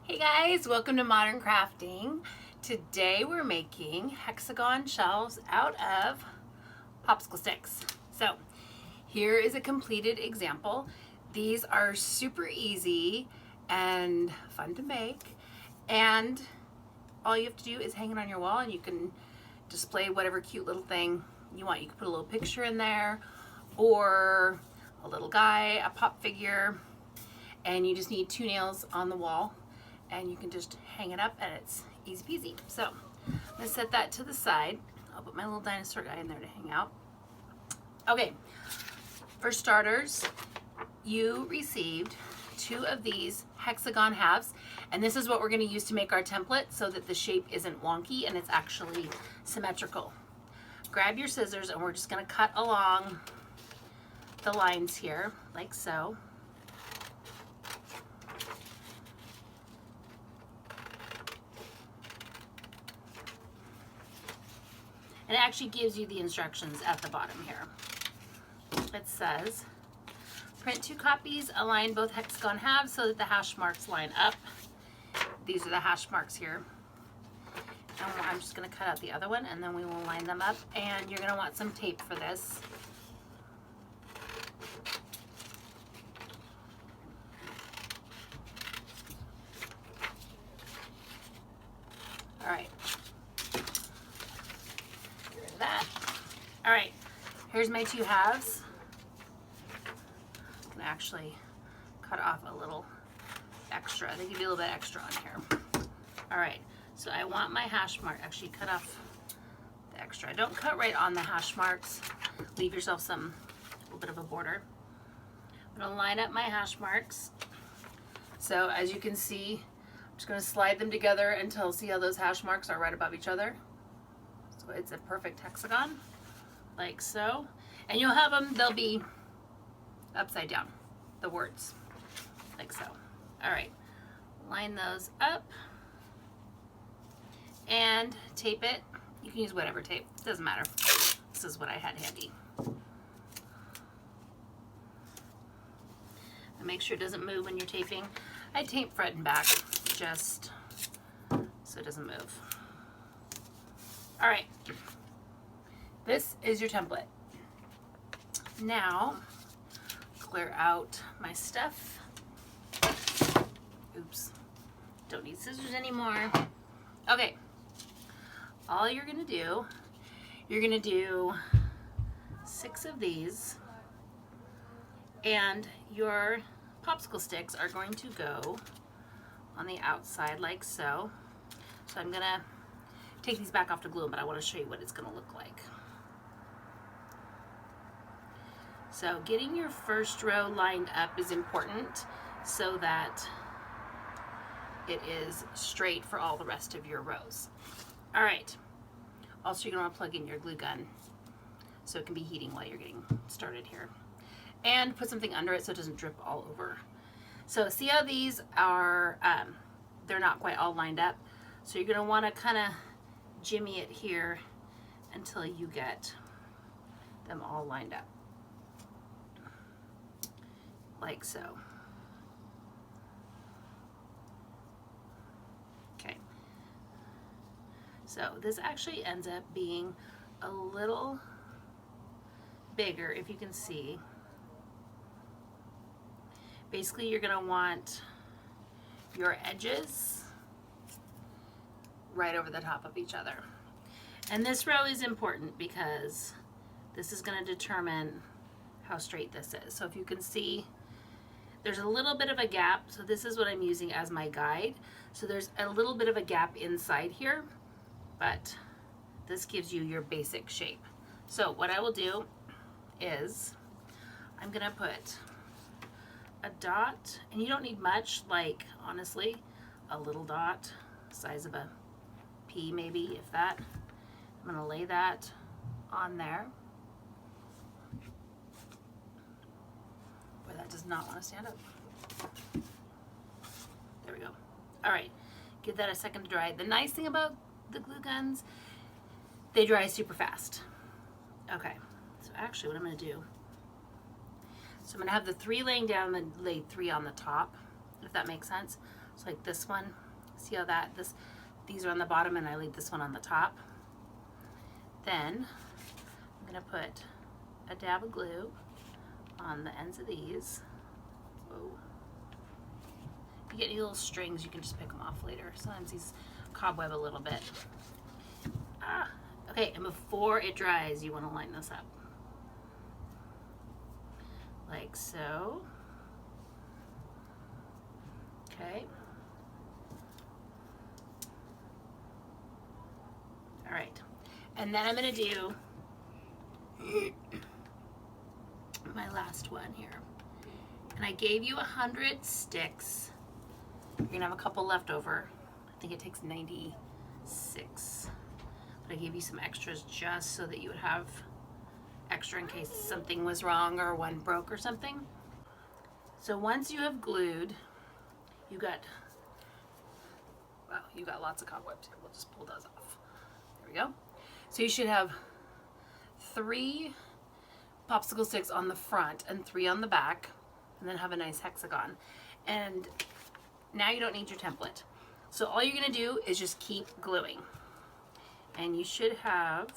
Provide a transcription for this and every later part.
Hey guys, welcome to Modern Crafting. Today we're making hexagon shelves out of popsicle sticks. So here is a completed example. These are super easy and fun to make, and all you have to do is hang it on your wall and you can display whatever cute little thing you want. You can put a little picture in there or a little guy, a pop figure, and you just need 2 nails on the wall and you can just hang it up and it's easy peasy. So I'm gonna set that to the side. I'll put my little dinosaur guy in there to hang out. Okay, for starters, you received 2 of these hexagon halves, and this is what we're gonna use to make our template so that the shape isn't wonky and it's actually symmetrical. Grab your scissors and we're just gonna cut along the lines here, like so. And it actually gives you the instructions at the bottom here. It says, print 2 copies, align both hexagon halves so that the hash marks line up. These are the hash marks here. And I'm just gonna cut out the other one and then we will line them up. And you're gonna want some tape for this. All right. That. All right, here's my 2 halves. I'm gonna actually cut off a little extra. They give you a little bit extra on here. All right, so I want my hash mark, actually cut off the extra. Don't cut right on the hash marks. Leave yourself a little bit of a border. I'm gonna line up my hash marks. So as you can see, I'm just gonna slide them together until, see how those hash marks are right above each other? It's a perfect hexagon, like so. And you'll have them, they'll be upside down, the words, like so. All right, line those up and tape it. You can use whatever tape, it doesn't matter. This is what I had handy. And make sure it doesn't move when you're taping. I tape front and back just so it doesn't move. All right, this is your template. Now, clear out my stuff. Oops, don't need scissors anymore. Okay, all you're gonna do, 6 of these, and your popsicle sticks are going to go on the outside like so. So I'm gonna take these back off to glue them, but I want to show you what it's going to look like. So getting your first row lined up is important so that it is straight for all the rest of your rows. All right. Also, you're going to want to plug in your glue gun so it can be heating while you're getting started here. And put something under it so it doesn't drip all over. So see how these are, they're not quite all lined up. So you're going to want to kind of jimmy it here until you get them all lined up, like so. Okay, so this actually ends up being a little bigger, if you can see. Basically, you're going to want your edges right over the top of each other. And this row is important because this is going to determine how straight this is. So if you can see, there's a little bit of a gap. So this is what I'm using as my guide. So there's a little bit of a gap inside here, but this gives you your basic shape. So what I will do is I'm going to put a dot, and you don't need much, like honestly, a little dot, size of a pea maybe, if that. I'm going to lay that on there. Boy, that does not want to stand up. There we go. All right, give that a second to dry. The nice thing about the glue guns, they dry super fast. Okay, so actually what I'm going to do, so I'm going to have the 3 laying down and lay 3 on the top, if that makes sense. So like this one, see how these are on the bottom and I leave this one on the top. Then I'm gonna put a dab of glue on the ends of these. Whoa. If you get any little strings, you can just pick them off later. Sometimes these cobweb a little bit. Okay, and before it dries, you want to line this up. Like so. Okay. All right. And then I'm going to do my last one here. And I gave you 100 sticks. You're going to have a couple left over. I think it takes 96. But I gave you some extras just so that you would have extra in case something was wrong or one broke or something. So once you have glued, you got lots of cobwebs here. We'll just pull those off. There we go. So you should have 3 popsicle sticks on the front and 3 on the back, and then have a nice hexagon. And now you don't need your template. So all you're gonna do is just keep gluing. And you should have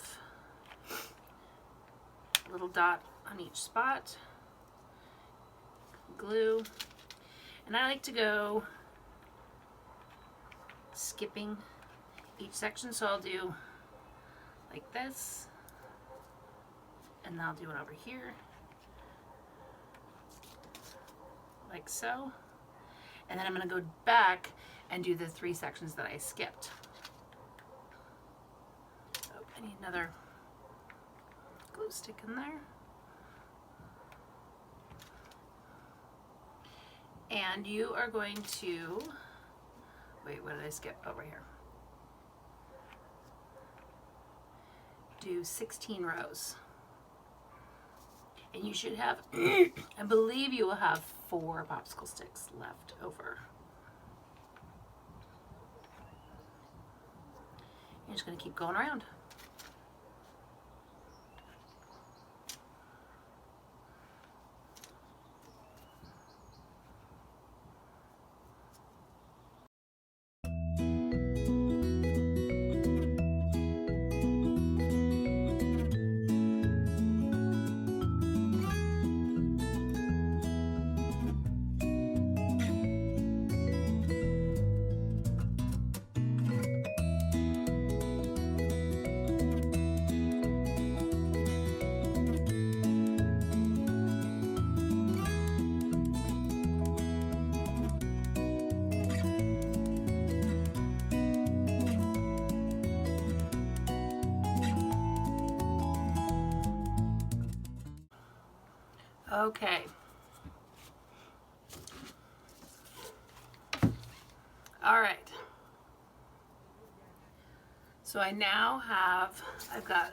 a little dot on each spot. Glue. And I like to go skipping each section, so I'll do like this, and then I'll do it over here, like so. And then I'm going to go back and do the 3 sections that I skipped. Oh, I need another glue stick in there. And you are going to, wait, what did I skip? Over here. Do 16 rows. And you should have, I believe you will have 4 popsicle sticks left over. You're just going to keep going around. Okay. All right. So I now have, I've got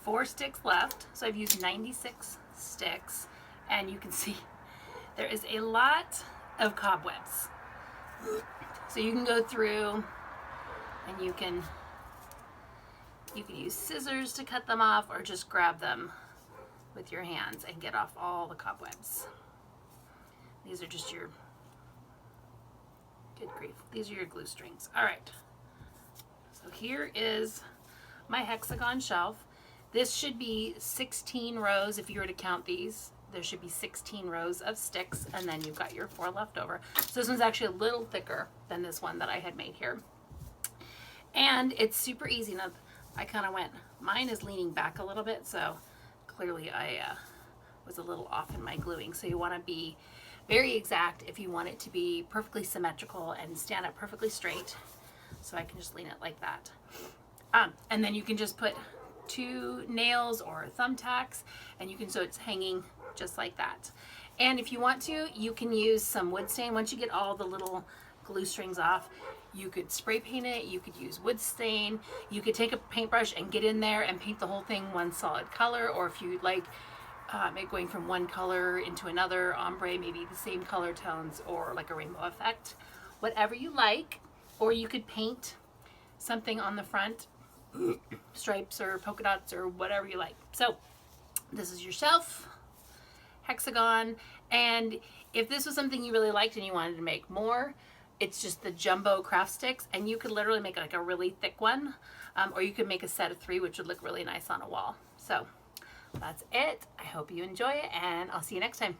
4 sticks left. So I've used 96 sticks, and you can see there is a lot of cobwebs. So you can go through and you can use scissors to cut them off, or just grab them with your hands and get off all the cobwebs. These are just your, good grief, these are your glue strings. All right, so here is my hexagon shelf. This should be 16 rows if you were to count these. There should be 16 rows of sticks, and then you've got your 4 left over. So this one's actually a little thicker than this one that I had made here. And it's super easy. Now, I kind of went, mine is leaning back a little bit, so clearly I was a little off in my gluing. So you want to be very exact if you want it to be perfectly symmetrical and stand up perfectly straight. So I can just lean it like that. And then you can just put 2 nails or thumbtacks, and you can, so it's hanging just like that. And if you want to, you can use some wood stain. Once you get all the little glue strings off, you could spray paint it, you could use wood stain, you could take a paintbrush and get in there and paint the whole thing one solid color, or if you'd like it going from one color into another, ombre, maybe the same color tones, or like a rainbow effect, whatever you like. Or you could paint something on the front, stripes or polka dots or whatever you like. So this is your shelf, hexagon, and if this was something you really liked and you wanted to make more, It's just the jumbo craft sticks, and you could literally make like a really thick one, or you could make a set of 3, which would look really nice on a wall. So that's it. I hope you enjoy it, and I'll see you next time.